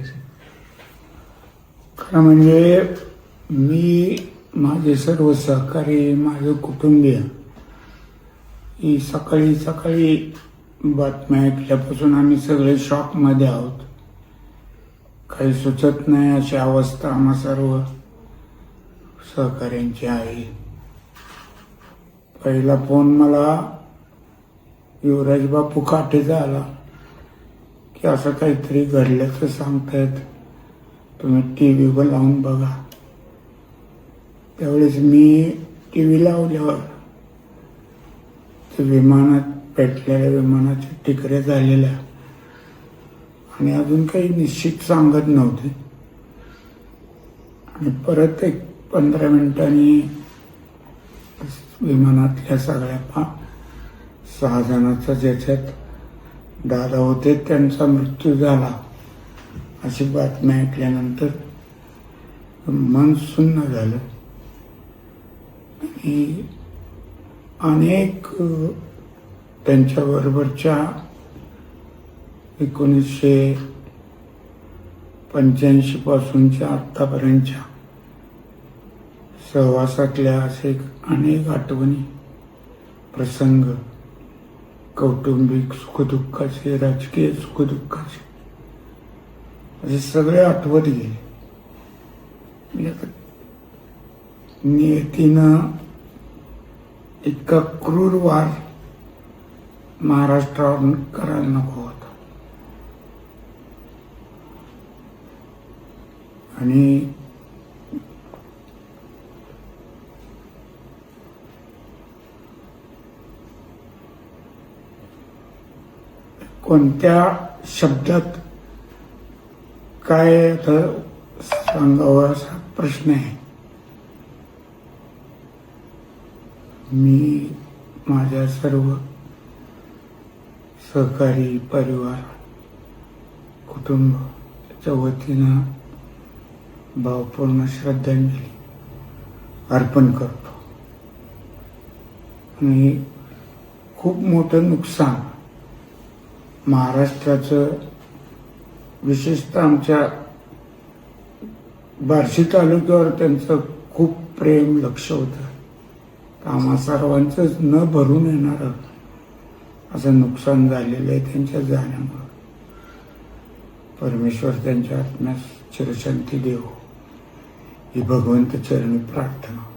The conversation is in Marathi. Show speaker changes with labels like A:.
A: असे?
B: खरं म्हणजे मी, माझे सर्व सहकारी, माझं कुटुंबीय ही सकाळी सकाळी बातम्या ऐकल्यापासून आम्ही सगळे शॉकमध्ये आहोत. काही सुचत नाही अशी अवस्था आम्हा सर्व सहकाऱ्यांची आहे. पहिला फोन मला युवराज बापू काठेचा आला की असं काहीतरी घडल्याचं सांगतायत, तुम्ही TV लावून बघा. त्यावेळेस मी TV लावल्यावर ते विमानात पेटलेल्या विमानाच्या टिकऱ्या झालेल्या आणि अजून काही निश्चित सांगत नव्हते. आणि परत एक 15 मिनिटांनी विमानातल्या सगळ्या 6 जणांचा, ज्याच्यात दादा होते, त्यांचा मृत्यू झाला अशी बातमी ऐकल्यानंतर मन सुन्न झालं. आणि अनेक त्यांच्याबरोबरच्या 1985 पासूनच्या आत्तापर्यंतच्या सहवासातल्या असे अनेक आठवणी, प्रसंग, कौटुंबिक सुखदुःखाचे, राजकीय सुखदुःखाचे, असे सगळे आठवत गेले. नियतीनं इतका क्रूर वार महाराष्ट्रावर करायला नको होता. आणि कोणत्या शब्दात काय सांगावं असा प्रश्न आहे. मी माझ्या सर्व सहकारी, परिवार, कुटुंबाच्या वतीनं भावपूर्ण श्रद्धांजली अर्पण करतो. आणि खूप मोठं नुकसान महाराष्ट्राचं, विशेषतः आमच्या बार्शी तालुक्यावर त्यांचं खूप प्रेम, लक्ष होतं. आम्हा सर्वांचंच न भरून येणारं असं नुकसान झालेलं आहे त्यांच्या जाण्यामुळं. परमेश्वर त्यांच्या आत्म्यास चिरशांती देवो ही भगवंत चरणी प्रार्थना.